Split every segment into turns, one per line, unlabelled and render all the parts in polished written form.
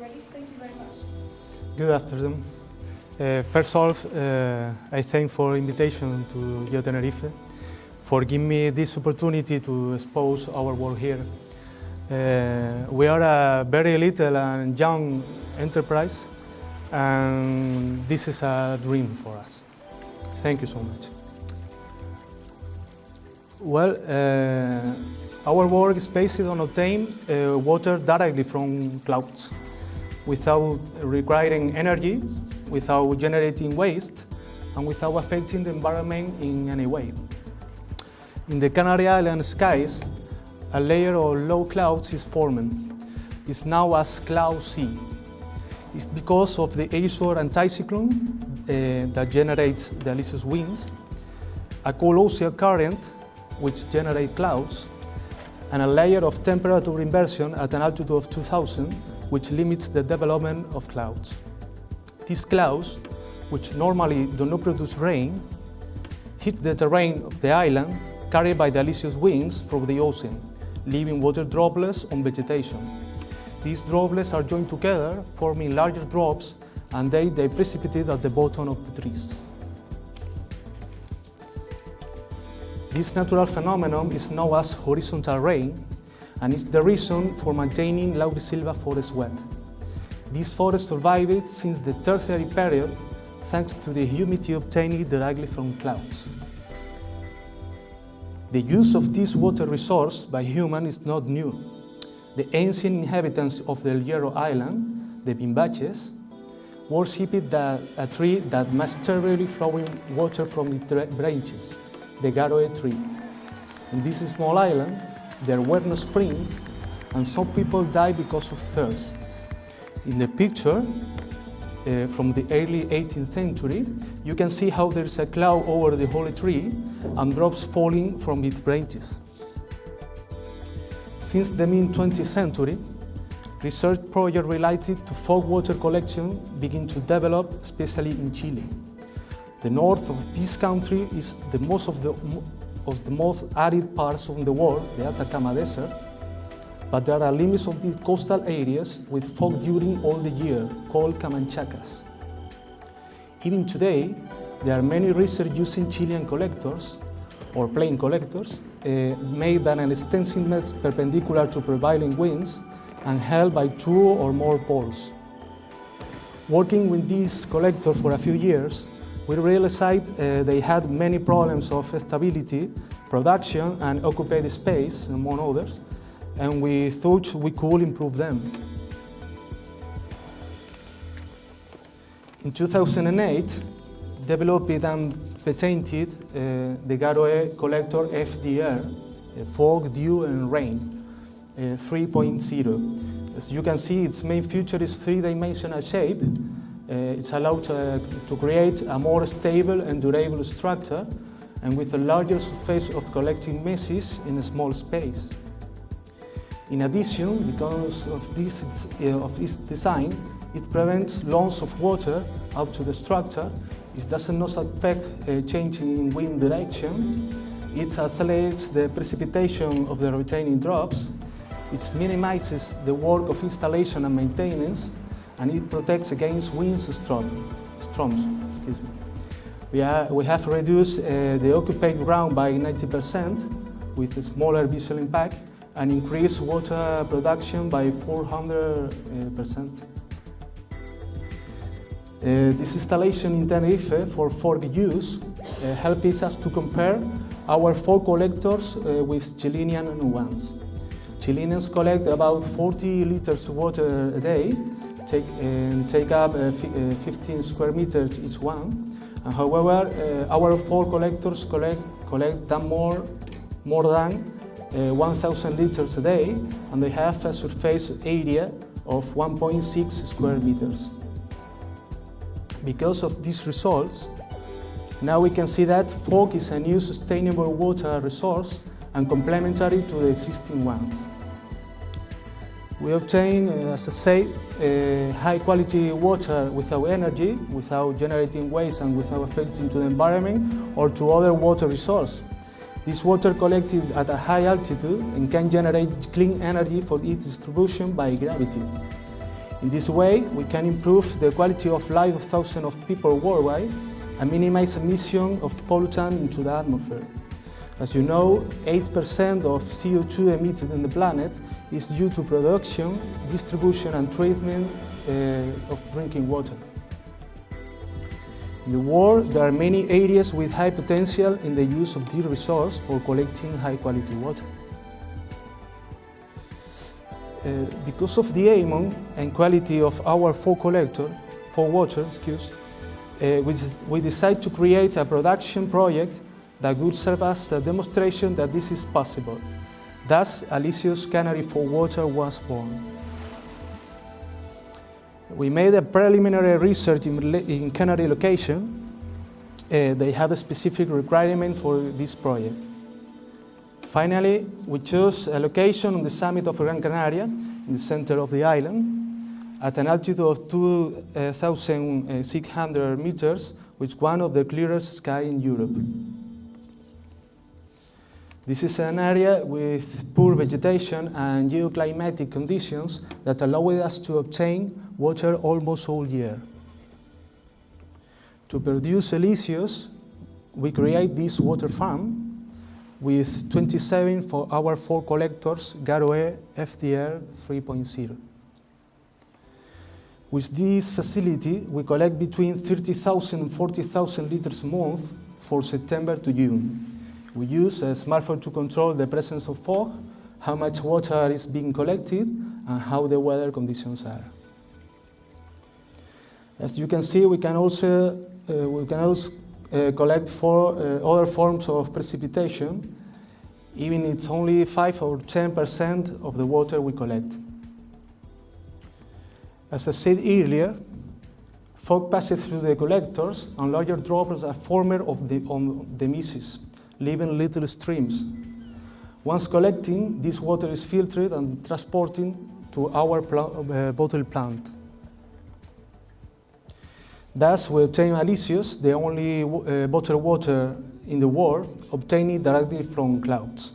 ready. Thank you very much.
Good afternoon. First off, I thank for invitation to GeoTenerife, for giving me this opportunity to expose our work here. We are a very little and young enterprise, and this is a dream for us. Thank you so much. Well, our work is based on obtaining water directly from clouds, without requiring energy, without generating waste, and without affecting the environment in any way. In the Canary Island skies, a layer of low clouds is forming. It's now as Cloud C. It's because of the Azure anticyclone that generates the delicious winds, a cool ocean current which generates clouds, and a layer of temperature inversion at an altitude of 2000, which limits the development of clouds. These clouds, which normally do not produce rain, hit the terrain of the island, carried by delicious winds from the ocean, leaving water droplets on vegetation. These droplets are joined together, forming larger drops, and they precipitate at the bottom of the trees. This natural phenomenon is known as horizontal rain, and is the reason for maintaining laurisilva forest wet. This forest survived since the Tertiary period thanks to the humidity obtained directly from clouds. The use of this water resource by humans is not new. The ancient inhabitants of the El Hierro Island, the Bimbaches, worshipped a tree that masterfully flowing water from its branches, the garoe tree. In this small island, there were no springs, and some people died because of thirst. In the picture from the early 18th century, you can see how there is a cloud over the holy tree and drops falling from its branches. Since the mid-20th century, research projects related to folk water collection begin to develop, especially in Chile. The north of this country is the most arid parts of the world, the Atacama Desert, but there are limits of these coastal areas with fog during all the year, called Camanchacas. Even today, there are many research using Chilean collectors, or plain collectors, made by an extensive mesh perpendicular to prevailing winds and held by 2 or more poles. Working with these collectors for a few years, we realized they had many problems of stability, production, and occupied space, among others, and we thought we could improve them. In 2008, developed and patented the Garoe Collector FDR, Fog, Dew, and Rain 3.0. As you can see, its main feature is three-dimensional shape. It's allowed to create a more stable and durable structure, and with a larger surface of collecting meshes in a small space. In addition, because of this design, it prevents loss of water out to the structure. It does not affect changing in wind direction. It accelerates the precipitation of the retaining drops. It minimizes the work of installation and maintenance, and it protects against wind storms. We have reduced the occupied ground by 90% with a smaller visual impact, and increased water production by 400%. This installation in Tenerife for folk use helps us to compare our folk collectors with Chilean ones. Chileans collect about 40 liters of water a day, take up 15 square meters each one. And however, our folk collectors collect more than 1,000 liters a day, and they have a surface area of 1.6 square meters. Because of these results, now we can see that fog is a new sustainable water resource and complementary to the existing ones. We obtain, as I say, high quality water without energy, without generating waste, and without affecting to the environment or to other water resources. This water collected at a high altitude and can generate clean energy for its distribution by gravity. In this way, we can improve the quality of life of thousands of people worldwide and minimize emission of pollutants into the atmosphere. As you know, 8% of CO2 emitted in the planet is due to production, distribution and treatment of drinking water. In the world, there are many areas with high potential in the use of this resource for collecting high-quality water. Because of the aim and quality of our water, we decided to create a production project that would serve as a demonstration that this is possible. Thus, Alicia's Cannery for Water was born. We made a preliminary research in cannery location. They had a specific requirement for this project. Finally, we chose a location on the summit of Gran Canaria, in the center of the island, at an altitude of 2,600 meters, which is one of the clearest skies in Europe. This is an area with poor vegetation and geoclimatic conditions that allow us to obtain water almost all year. To produce Alicios, we create this water farm with 27 for our 4 collectors, Garoe FDR 3.0. With this facility, we collect between 30,000 and 40,000 liters a month for September to June. We use a smartphone to control the presence of fog, how much water is being collected, and how the weather conditions are. As you can see, we can also collect 4 other forms of precipitation, even it's only 5 or 10% of the water we collect. As I said earlier, fog passes through the collectors and larger droplets are formed on the misses, leaving little streams. Once collecting, this water is filtered and transported to our bottle plant. Thus, we obtain Alicios, the only bottled water in the world, obtained directly from clouds.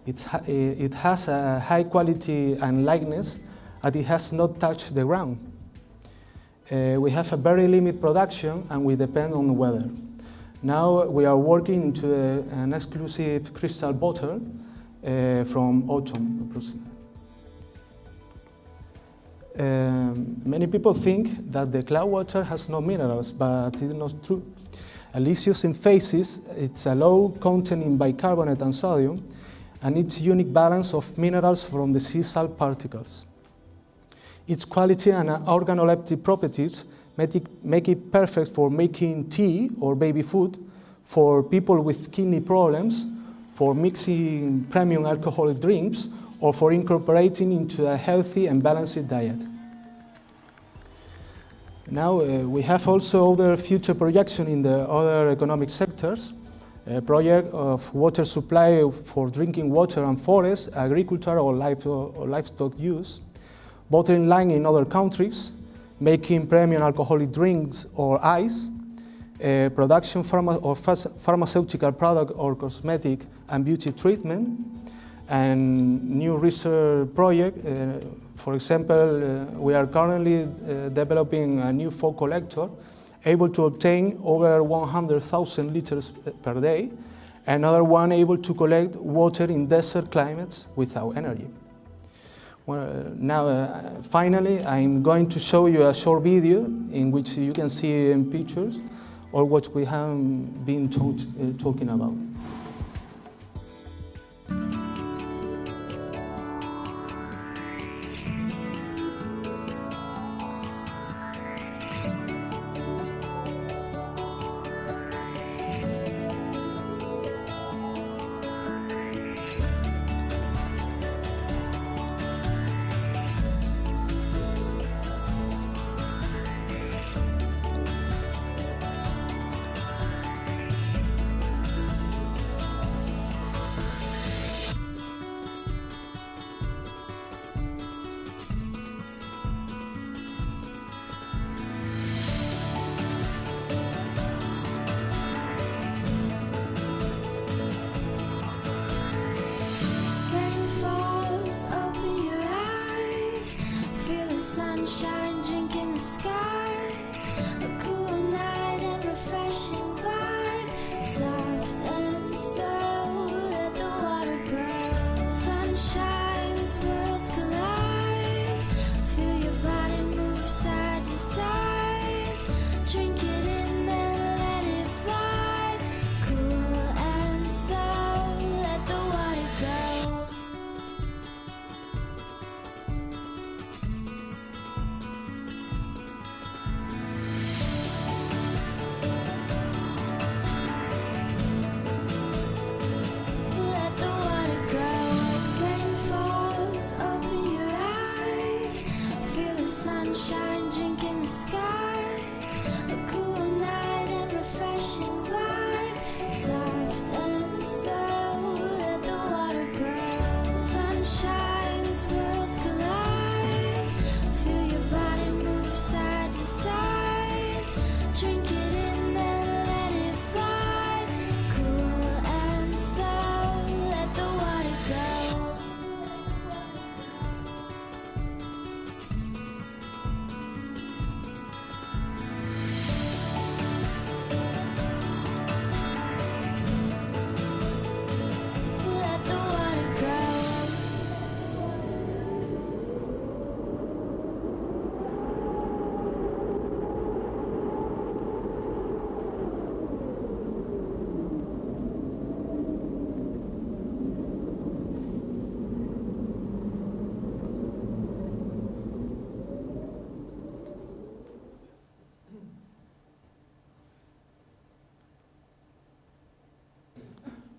It has a high quality and lightness, and it has not touched the ground. We have a very limited production, and we depend on the weather. Now we are working into an exclusive crystal bottle from autumn, approximately. Many people think that the cloud water has no minerals, but it is not true. Alicios in phases, it's a low content in bicarbonate and sodium, and its unique balance of minerals from the sea salt particles. Its quality and organoleptic properties make it perfect for making tea or baby food, for people with kidney problems, for mixing premium alcoholic drinks, or for incorporating into a healthy and balanced diet. Now, we have also other future projections in the other economic sectors. A project of water supply for drinking water and forest, agriculture or livestock use, bottling line in other countries, making premium alcoholic drinks or ice, production of pharmaceutical product or cosmetic and beauty treatment, and new research project. For example, we are currently developing a new fog collector able to obtain over 100,000 liters per day, another one able to collect water in desert climates without energy. Well, now, finally, I'm going to show you a short video in which you can see in pictures or what we have been talking about.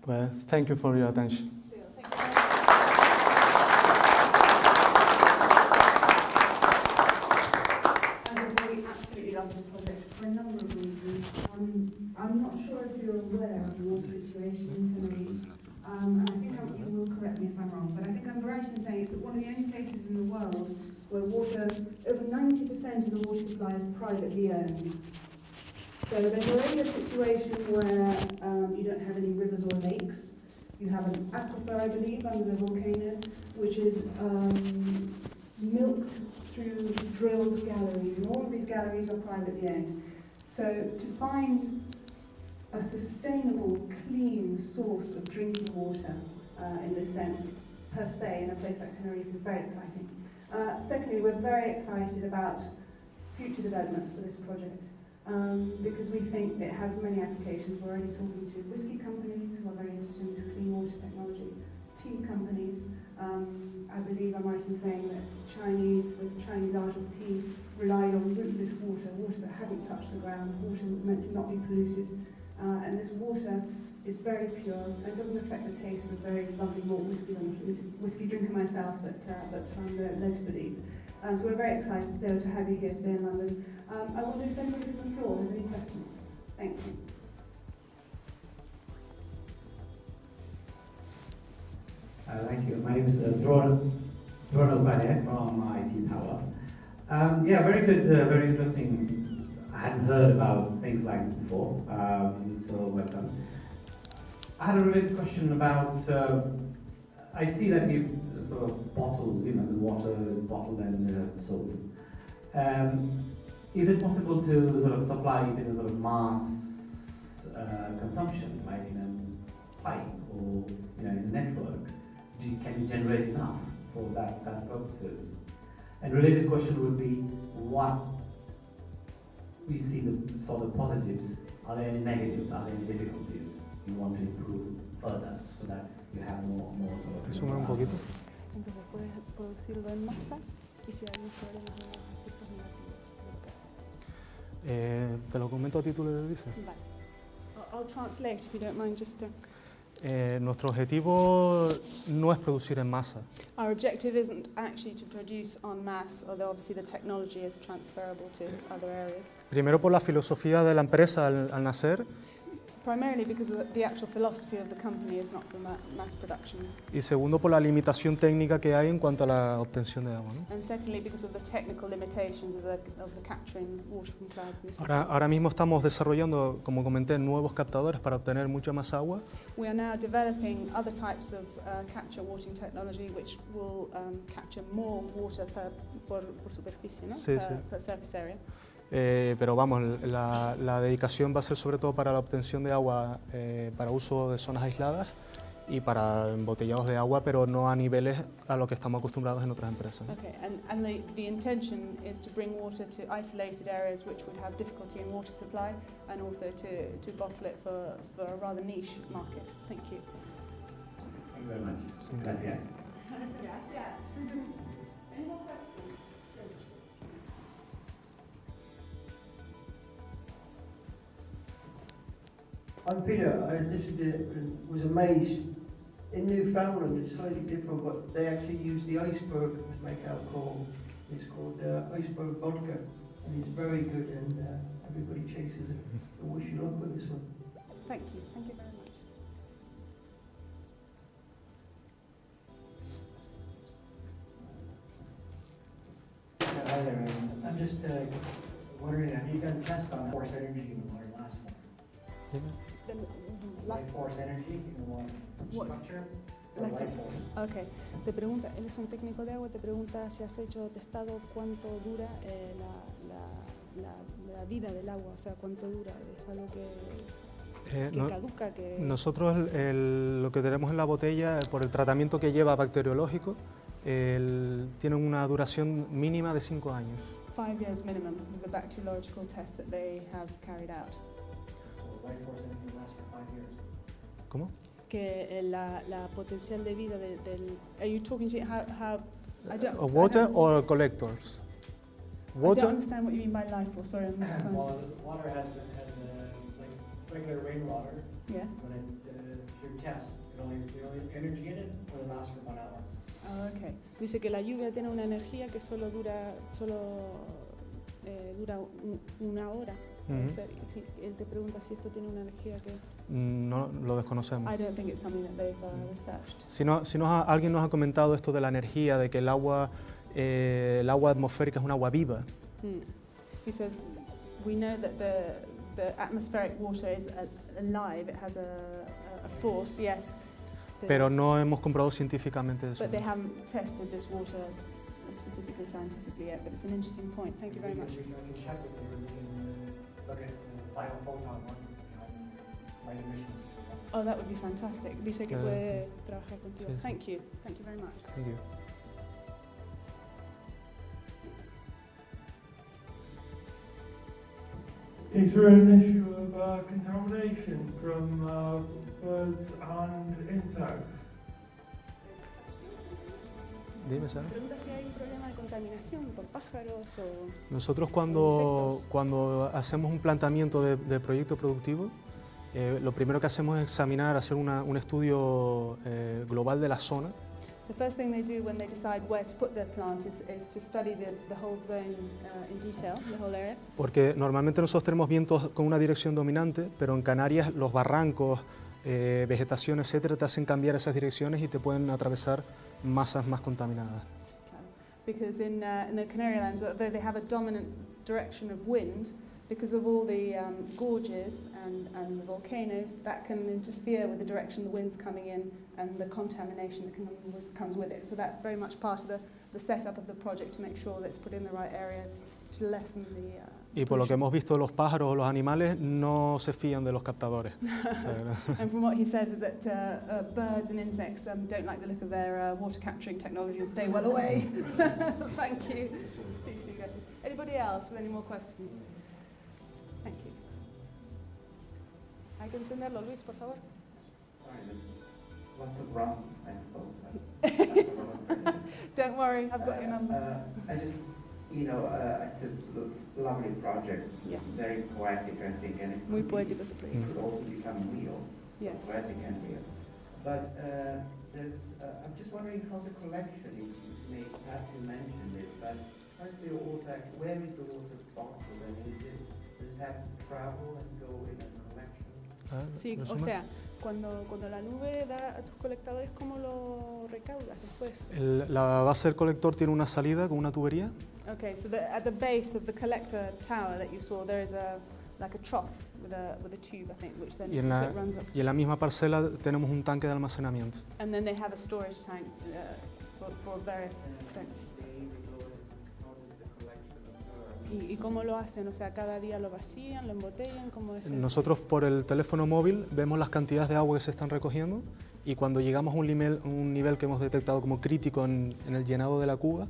Pues, thank you for your attention.
Love this project for a number of reasons. I'm not sure if you're aware of the water situation in Tenerife, and I think you will correct me if I'm wrong, but I think I'm right in saying it's one of the only places in the world where water, over 90% of the water supply is privately owned. So there's already a situation where you don't have any rivers or lakes. You have an aquifer, I believe, under the volcano, which is milked through drilled galleries, and all of these galleries are privately owned. So to find a sustainable, clean source of drinking water in this sense, per se, in a place like Tenerife is very exciting. Secondly, we're very excited about future developments for this project because we think it has many applications. We're already talking to whisky companies who are very interested in this clean water technology, tea companies. I believe I'm right in saying that the Chinese art of tea relied on rootless water, water that hadn't touched the ground, water that was meant to not be polluted. And this water is very pure and doesn't affect the taste of very lovely malt whiskies. I'm not a whiskey drinker myself, but I'm led to believe. So we're very excited, though, to have you here today in London. I wonder if anybody from the floor has any questions. Thank you.
Thank you. My name is Dronal Bane from IT Power. Yeah, very good, very interesting. I hadn't heard about things like this before, so welcome. I had a related question about, I see that you sort of bottle, the water is bottled and sold. Is it possible to sort of supply it in a sort of mass consumption, like in a pipe or in a network? Can you generate enough for that purposes? And related question would be, what we see the sort of positives, are there any negatives, are there any difficulties you want to improve further so that you have more sort of...
Resume un poquito.
Entonces puedes producirlo en masa y si hay problemas de aspectos negativos de lo que haces.
Te lo comento a título de dice.
Vale. I'll translate if you don't mind just to...
Nuestro objetivo no es producir en masa.
Our objective isn't actually to produce en masse, although obviously the technology is transferable to other areas.
Primero por la filosofía de la empresa al nacer.
Primarily because the actual philosophy of the company is not for mass production.
Y segundo por la limitación técnica que hay en cuanto a la obtención de agua, ¿no?
And secondly because of the technical limitations of the capturing water from clouds in this system.
Ahora mismo estamos desarrollando, como comenté, nuevos captadores para obtener mucha más agua.
We are now developing other types of capture watering technology which will capture more water por superficie, ¿no?
Sí,
per surface area.
Pero vamos, la dedicación va a ser sobre todo para la obtención de agua para uso de zonas aisladas y para embotellados de agua, pero no a niveles a lo que estamos acostumbrados en otras empresas.
Okay, and the intention is to bring water to isolated areas which would have difficulty in water supply and also to bottle it for a rather niche market. Thank you.
Thank you very much. Gracias.
Gracias. Any more questions?
I'm Peter. I listened to it and was amazed. In Newfoundland, it's slightly different, but they actually use the iceberg to make alcohol. It's called iceberg vodka, and it's very good, and everybody chases it. So wish you luck with this one.
Thank you. Thank you very much.
Hi there. I'm just wondering, have you done tests on force energy in the water last one? Life force energy in the water structure?
Okay. Te pregunta, él es un técnico de agua, te pregunta si has hecho testado cuánto dura la vida del agua, o sea, cuánto dura, es algo que caduca, que...
Nosotros lo que tenemos en la botella, por el tratamiento que lleva bacteriológico, tiene una duración mínima de 5 años.
5 years minimum, the bacteriological test that they have carried out.
So life force energy lasts for 5 years.
¿Cómo?
Que la potencial de vida del... Are you talking to how I don't...
Of water or collectors?
I
Water?
don't understand what you mean by life force, sorry, I'm not a
Well,
scientist.
water has regular rainwater,
Yes.
when through tests, the only energy in it will last for 1 hour.
Ah, okay. Dice que la lluvia tiene una energía que solo dura una hora. Puede ser. Sí, él te pregunta si esto tiene una energía que...
No lo desconocemos.
I don't think it's something that they've researched.
Alguien nos ha comentado esto de la energía, de que el agua atmosférica es un agua viva.
He says, we know that the atmospheric water is alive, it has a force, yes.
Pero no hemos comprobado científicamente eso.
But they haven't tested this water specifically scientifically yet, but it's an interesting point. Thank you very much.
I can check with you, we can look at biophoton one behind light emissions.
Oh, that would be fantastic. Dice que puede trabajar contigo.
Sí, sí.
Thank you. Thank you very much.
Thank you.
Is there an issue of contamination from birds and insects?
Dime, Sara.
Pregunta si hay un problema de contaminación por pájaros o...
Nosotros
Insectos.
cuando hacemos un planteamiento de proyecto productivo, lo primero que hacemos es examinar, hacer un estudio global de la zona.
The first thing they do when they decide where to put their plant is to study the whole zone in detail, the whole area.
Porque normalmente nosotros tenemos vientos con una dirección dominante, pero en Canarias los barrancos, vegetación, etcétera, te hacen cambiar esas direcciones y te pueden atravesar masas más contaminadas.
Because in the Canary Islands, although they have a dominant direction of wind, because of all the gorges and the volcanoes, that can interfere with the direction the wind's coming in and the contamination that comes with it. So that's very much part of the setup of the project to make sure that it's put in the right area to lessen the
Y por lo que hemos visto, los pájaros o los animales no se fían de los captadores.
And from what he says is that birds and insects don't like the look of their water capturing technology and stay well away. Thank you. Anybody else with any more questions? Thank you. Hay que encenderlo, Luis, por favor.
Lots of rum, I suppose.
Don't worry, I've got your number.
I just, it's a lovely project.
Yes.
Very poetic, I think, and it
Muy
could,
poético este
it
proyecto.
could also become real.
Yes.
Poetic and real. But I'm just wondering how the collection is made. Perhaps you mentioned it, but how's the water? Where is the water bottled? And does it have to travel and go in a collection?
Sí, o sea, cuando la nube da a tus colectadores, ¿cómo lo recaudas después?
La base del colector tiene una salida con una tubería.
Okay, so at the base of the collector tower that you saw, there is like a trough with a tube, I think, which then
Y en
runs up.
y en la misma parcela tenemos un tanque de almacenamiento.
And then they have a storage tank for various things. ¿Y cómo lo hacen? O sea, cada día lo vacían, lo embotellan, ¿cómo es?
Nosotros por el teléfono móvil vemos las cantidades de agua que se están recogiendo y cuando llegamos a un nivel que hemos detectado como crítico en el llenado de la cuba,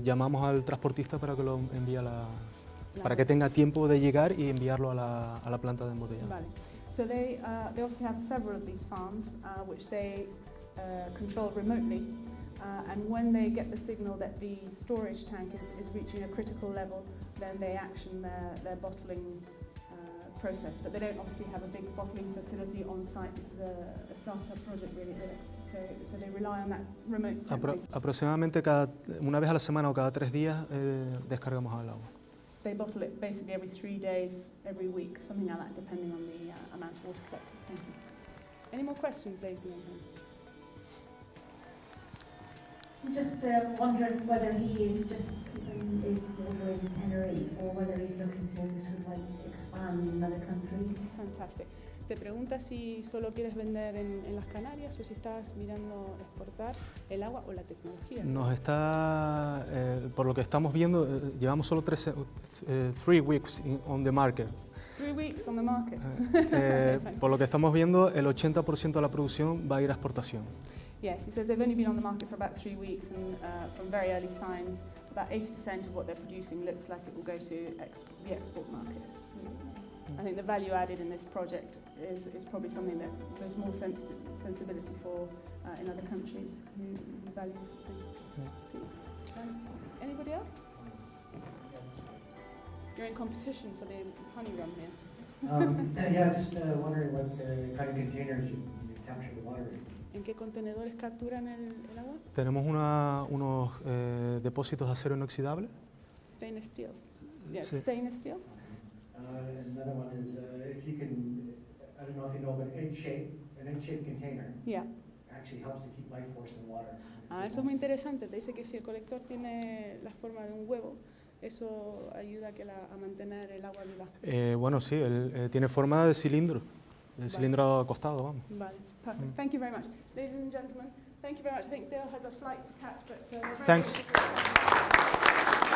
llamamos al transportista para que lo envíe para que tenga tiempo de llegar y enviarlo a la planta de embotellado.
Vale. So they obviously have several of these farms which they control remotely. And when they get the signal that the storage tank is reaching a critical level, then they action their bottling process. But they don't obviously have a big bottling facility on site. This is a startup project really. So they rely on that remote sensing.
Aproximadamente una vez a la semana o cada 3 días descargamos el agua.
They bottle it basically every 3 days, every week, something like that, depending on the amount of water collected. Thank you. Any more questions, ladies and gentlemen?
I'm just wondering whether he is just keeping his water into Tenerife or whether he's looking to sort of like expand in other countries.
Fantastic. Te pregunta si solo quieres vender en las Canarias o si estás mirando exportar el agua o la tecnología.
Por lo que estamos viendo, llevamos solo 3 weeks on the market.
3 weeks on the market.
Por lo que estamos viendo, el 80% de la producción va a ir a exportación.
Yes, he says they've only been on the market for about 3 weeks, and from very early signs, about 80% of what they're producing looks like it will go to the export market. I think the value added in this project is probably something that there's more sensibility for in other countries who value things. Anybody else? You're in competition for the honey rum here.
Yeah, just wondering what kind of containers you capture the water in.
¿En qué contenedores capturan el agua?
Tenemos unos depósitos de acero inoxidable.
Stainless steel. Yeah,
Sí.
stainless steel.
Another one is if you can, I don't know if you know, but an egg-shaped container
Yeah.
actually helps to keep life force in water.
Ah, eso es muy interesante. Te dice que si el colector tiene la forma de un huevo, eso ayuda a mantener el agua viva.
Bueno, sí, tiene forma de cilindro,
Vale.
cilindro acostado, vamos.
Vale, perfect. Thank you very much. Ladies and gentlemen, thank you very much. I think Theo has a flight to catch, but we're very
Thanks.
grateful for your time.